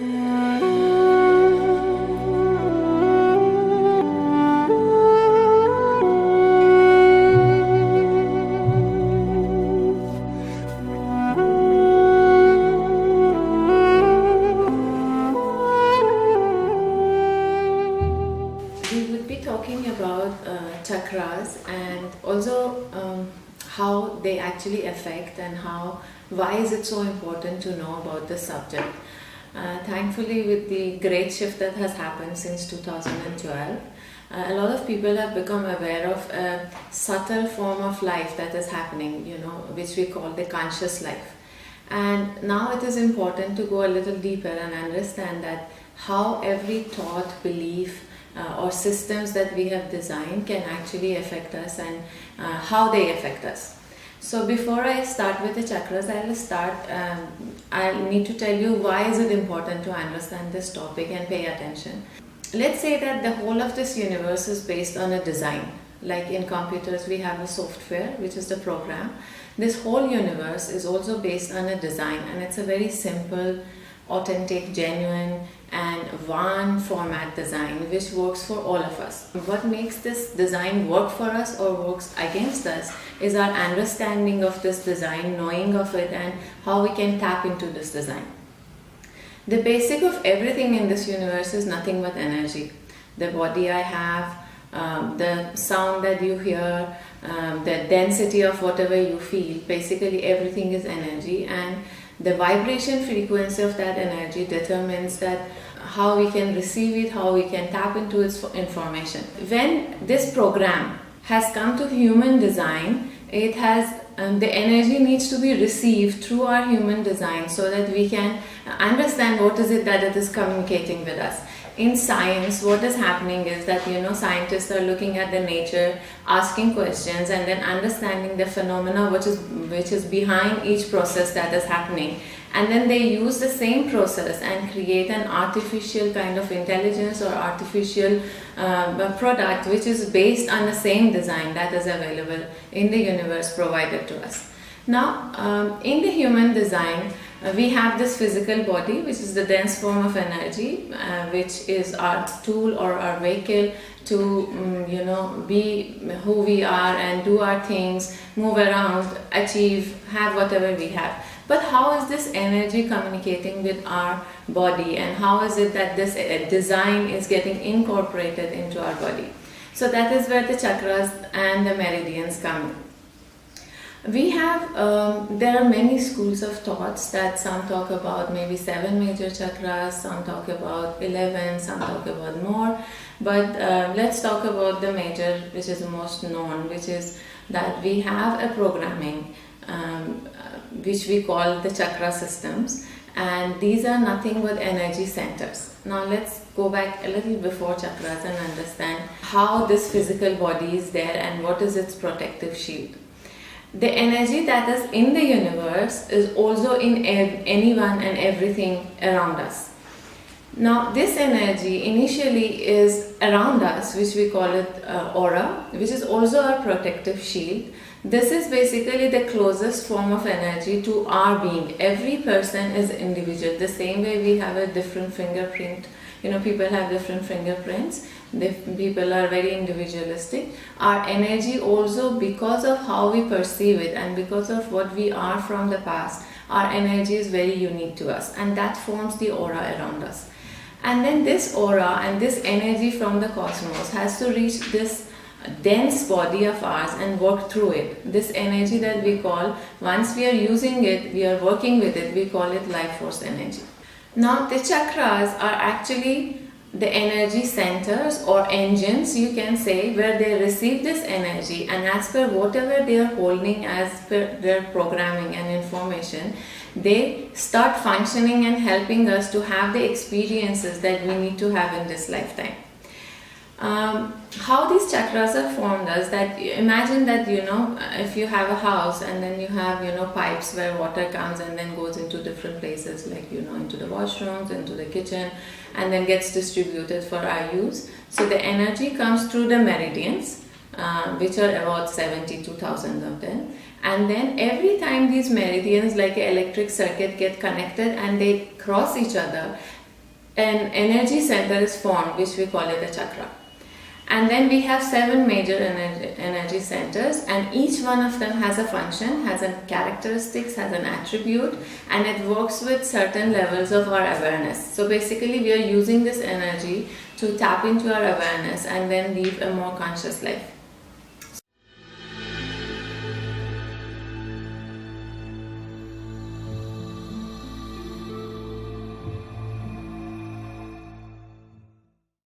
We would be talking about chakras and also how they actually affect and why is it so important to know about this subject. Thankfully, with the great shift that has happened since 2012, a lot of people have become aware of a subtle form of life that is happening, which we call the conscious life. And now it is important to go a little deeper and understand that how every thought, belief, or systems that we have designed can actually affect us and how they affect us. So before I start with the chakras, I need to tell you why is it important to understand this topic and pay attention. Let's say that the whole of this universe is based on a design. Like in computers, we have a software, which is the program. This whole universe is also based on a design, and it's a very simple, authentic, genuine, and one format design which works for all of us. What makes this design work for us or works against us is our understanding of this design, knowing of it, and how we can tap into this design. The basic of everything in this universe is nothing but energy. The body I have, the sound that you hear, the density of whatever you feel, basically everything is energy, and the vibration frequency of that energy determines that how we can receive it, how we can tap into its information. When this program has come to human design, it has the energy needs to be received through our human design so that we can understand what is it that it is communicating with us. In science, what is happening is that scientists are looking at the nature, asking questions, and then understanding the phenomena which is behind each process that is happening, and then they use the same process and create an artificial kind of intelligence or artificial product which is based on the same design that is available in the universe provided to us. Now, in the human design, we have this physical body, which is the dense form of energy, which is our tool or our vehicle to be who we are and do our things, move around, achieve, have whatever we have. But how is this energy communicating with our body, and how is it that this design is getting incorporated into our body? So that is where the chakras and the meridians come in. We have, there are many schools of thoughts that some talk about maybe 7 major chakras, some talk about 11, some talk about more. But let's talk about the major, which is the most known, which is that we have a programming which we call the chakra systems, and these are nothing but energy centers. Now let's go back a little before chakras and understand how this physical body is there and what is its protective shield. The energy that is in the universe is also in anyone and everything around us. Now this energy initially is around us, which we call it aura, which is also our protective shield. This is basically the closest form of energy to our being. Every person is individual. The same way we have a different fingerprint. People have different fingerprints. People are very individualistic. Our energy also, because of how we perceive it and because of what we are from the past, our energy is very unique to us, and that forms the aura around us. And then this aura and this energy from the cosmos has to reach this dense body of ours and work through it. This energy that we call, once we are using it, we are working with it, we call it life force energy. Now the chakras are actually the energy centers or engines, you can say, where they receive this energy, and as per whatever they are holding as per their programming and information, they start functioning and helping us to have the experiences that we need to have in this lifetime. How these chakras are formed is that, imagine that if you have a house and then you have pipes where water comes and then goes into different places, like into the washrooms, into the kitchen, and then gets distributed for our use. So the energy comes through the meridians, which are about 72,000 of them, and then every time these meridians, like an electric circuit, get connected and they cross each other, an energy center is formed, which we call it a chakra. And then we have 7 major energy centers, and each one of them has a function, has a characteristics, has an attribute, and it works with certain levels of our awareness. So basically we are using this energy to tap into our awareness and then live a more conscious life.